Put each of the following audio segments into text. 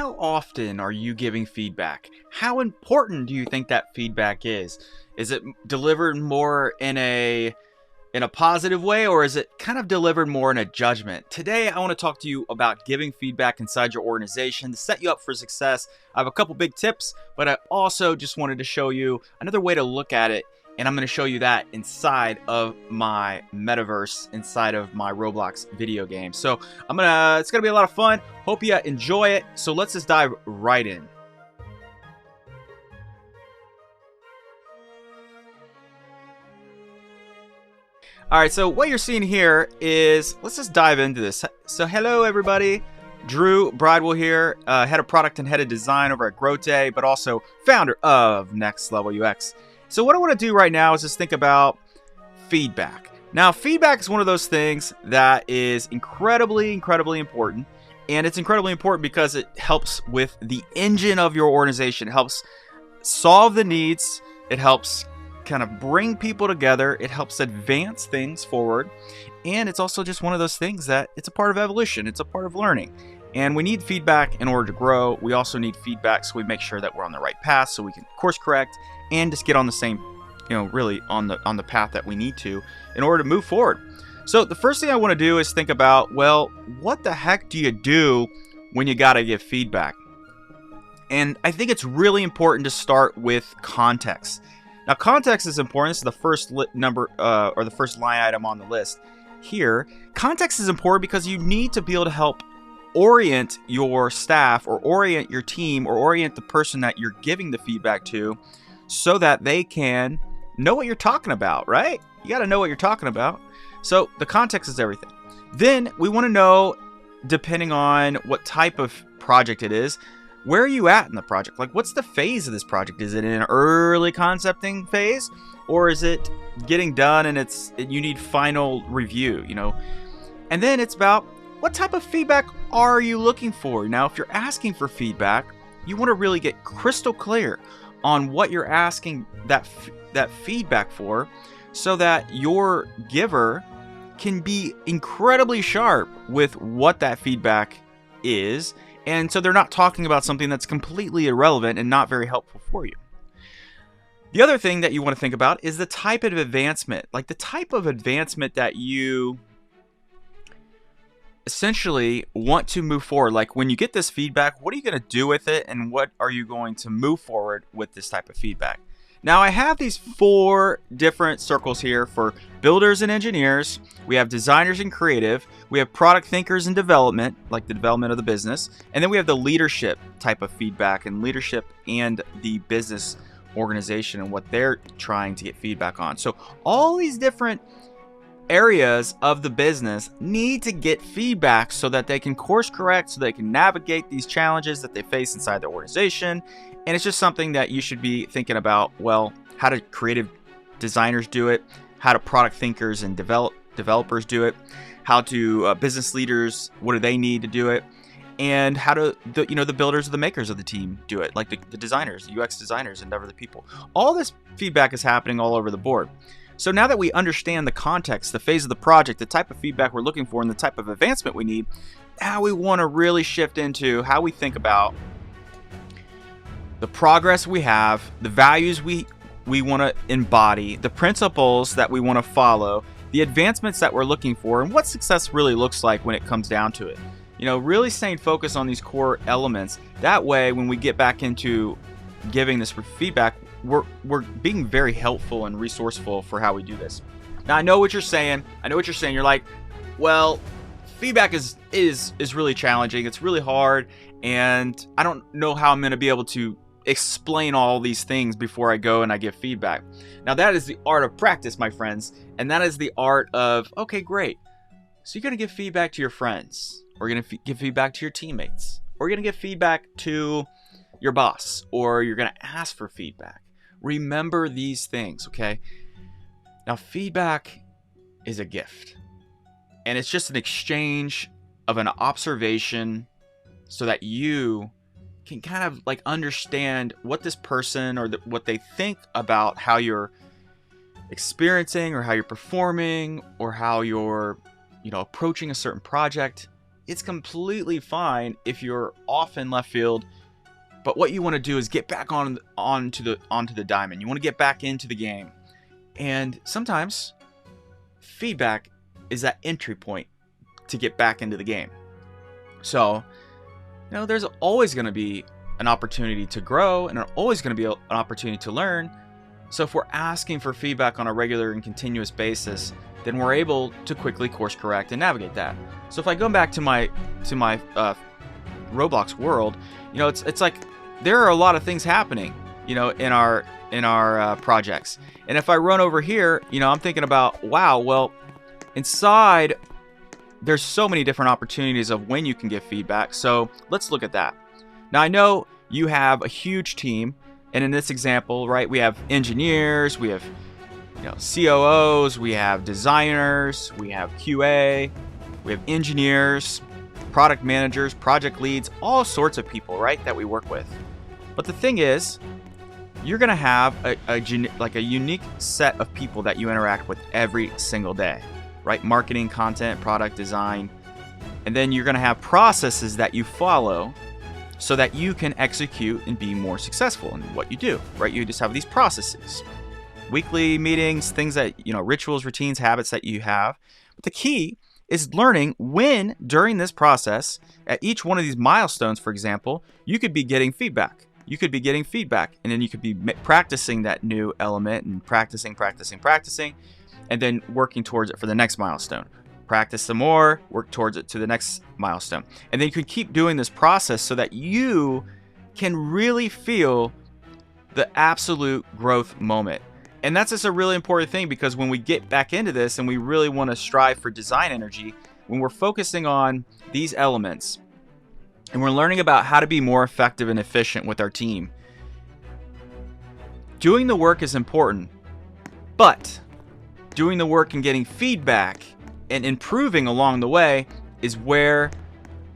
How often are you giving feedback? How important do you think that feedback is? Is it delivered more in a positive way, or is it kind of delivered more in a judgment? Today, I want to talk to you about giving feedback inside your organization to set you up for success. I have a couple big tips, but I also just wanted to show you another way to look at it, and I'm going to show you that inside of my metaverse, inside of my Roblox video game. So it's gonna be a lot of fun. Hope you enjoy it. So let's just dive right in. All right, so what you're seeing here is, let's just dive into this. So hello, everybody. Drew Bridewell here, head of product and head of design over at Grote, but also founder of Next Level UX. So what I want to do right now is just think about feedback. Now, feedback is one of those things that is incredibly important. And it's incredibly important because it helps with the engine of your organization. It helps solve the needs. It helps kind of bring people together. It helps advance things forward. And it's also just one of those things that it's a part of evolution. It's a part of learning. And we need feedback in order to grow. We also need feedback so we make sure that we're on the right path, so we can course correct and just get on the same, really on the path that we need to in order to move forward. So the first thing I want to do is think about, well, what the heck do you do when you got to give feedback? And I think it's really important to start with context. Now, context is important. This is the first or the first line item on the list here. Context is important because you need to be able to help orient your staff or orient your team or orient the person that you're giving the feedback to so that they can know what you're talking about, right? You got to know what you're talking about. So the context is everything. Then we want to know, depending on what type of project it is, where are you at in the project? Like, what's the phase of this project? Is it in an early concepting phase, or is it getting done and you need final review, And then it's about, what type of feedback are you looking for? Now, if you're asking for feedback, you want to really get crystal clear on what you're asking that feedback for, so that your giver can be incredibly sharp with what that feedback is. And so they're not talking about something that's completely irrelevant and not very helpful for you. The other thing that you want to think about is the type of advancement, like the type of advancement that you essentially want to move forward. Like, when you get this feedback, what are you going to do with it, and what are you going to move forward with this type of feedback? Now, I have these 4 different circles here for builders and engineers. We have designers and creative. We have product thinkers and development, like the development of the business. And then we have the leadership type of feedback, and leadership and the business organization and what they're trying to get feedback on. So all these different areas of the business need to get feedback so that they can course correct, so they can navigate these challenges that they face inside the organization. And it's just something that you should be thinking about. Well, how do creative designers do it? How do product thinkers and developers do it? How do business leaders, what do they need to do it? And how do the builders or the makers of the team do it? Like the designers, the UX designers, and other people. All this feedback is happening all over the board. So now that we understand the context, the phase of the project, the type of feedback we're looking for, and the type of advancement we need, now we want to really shift into how we think about the progress we have, the values we want to embody, the principles that we want to follow, the advancements that we're looking for, and what success really looks like when it comes down to it. Really staying focused on these core elements. That way, when we get back into giving this feedback, we're being very helpful and resourceful for how we do this. Now, I know what you're saying. You're like, well, feedback is really challenging. It's really hard, and I don't know how I'm going to be able to explain all these things before I go and I give feedback. Now, that is the art of practice, my friends, and that is the art of, okay, great. So you're going to give feedback to your friends, or you're going to give feedback to your teammates, or you're going to give feedback to your boss, or you're going to ask for feedback. Remember these things, okay? Now, feedback is a gift, and it's just an exchange of an observation so that you can kind of like understand what this person or what they think about how you're experiencing or how you're performing or how you're approaching a certain project. It's completely fine if you're off in left field, but what you want to do is get back onto the diamond. You want to get back into the game. And sometimes feedback is that entry point to get back into the game. So, there's always going to be an opportunity to grow, and there's always going to be an opportunity to learn. So if we're asking for feedback on a regular and continuous basis, then we're able to quickly course correct and navigate that. So if I go back to my Roblox world, it's like there are a lot of things happening, in our projects. And if I run over here, I'm thinking about, wow, well, inside there's so many different opportunities of when you can give feedback. So let's look at that. Now I know you have a huge team, and in this example, right, we have engineers, we have COOs, we have designers, we have QA, we have engineers, product managers, project leads, all sorts of people, right, that we work with. But the thing is, you're going to have a unique set of people that you interact with every single day, right? Marketing, content, product design. And then you're going to have processes that you follow so that you can execute and be more successful in what you do, right? You just have these processes, weekly meetings, things that, rituals, routines, habits that you have. But the key is learning when during this process, at each one of these milestones, for example, you could be getting feedback. And then you could be practicing that new element and practicing, and then working towards it for the next milestone. Practice some more, work towards it to the next milestone. And then you can keep doing this process so that you can really feel the absolute growth moment. And that's just a really important thing, because when we get back into this and we really want to strive for design energy, when we're focusing on these elements and we're learning about how to be more effective and efficient with our team, doing the work is important, but doing the work and getting feedback and improving along the way is where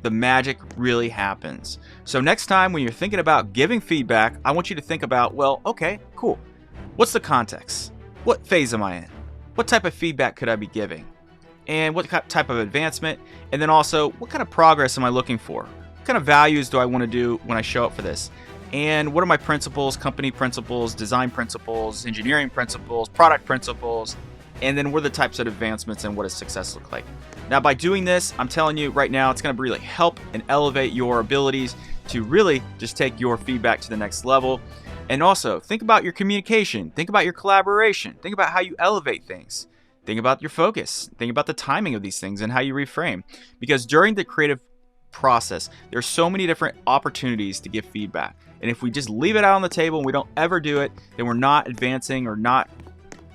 the magic really happens. So next time when you're thinking about giving feedback, I want you to think about, well, okay, cool. What's the context? What phase am I in? What type of feedback could I be giving? And what type of advancement? And then also, what kind of progress am I looking for? What kind of values do I want to do when I show up for this? And what are my principles, company principles, design principles, engineering principles, product principles? And then what are the types of advancements and what does success look like? Now, by doing this, I'm telling you right now, it's going to really help and elevate your abilities to really just take your feedback to the next level. And also, think about your communication. Think about your collaboration. Think about how you elevate things. Think about your focus. Think about the timing of these things and how you reframe. Because during the creative process, there's so many different opportunities to give feedback. And if we just leave it out on the table and we don't ever do it, then we're not advancing or not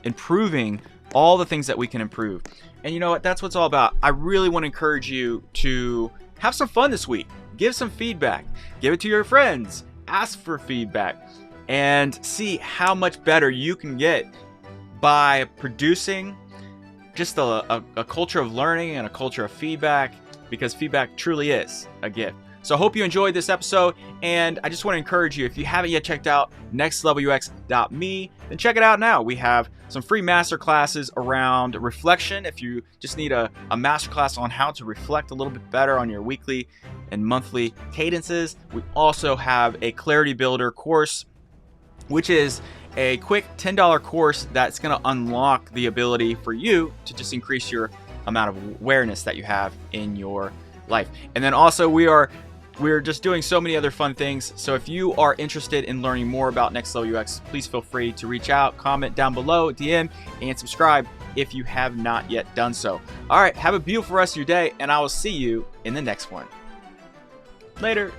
improving all the things that we can improve. And you know what? That's what it's all about. I really want to encourage you to have some fun this week. Give some feedback. Give it to your friends. Ask for feedback. And see how much better you can get by producing just a culture of learning and a culture of feedback, because feedback truly is a gift. So I hope you enjoyed this episode, and I just want to encourage you, if you haven't yet checked out nextlevelux.me, then check it out now. We have some free masterclasses around reflection. If you just need a masterclass on how to reflect a little bit better on your weekly and monthly cadences, we also have a Clarity Builder course, which is a quick $10 course that's going to unlock the ability for you to just increase your amount of awareness that you have in your life. And then also we're just doing so many other fun things. So if you are interested in learning more about Next Level UX, please feel free to reach out, comment down below, DM, and subscribe if you have not yet done so. All right, have a beautiful rest of your day, and I will see you in the next one. Later.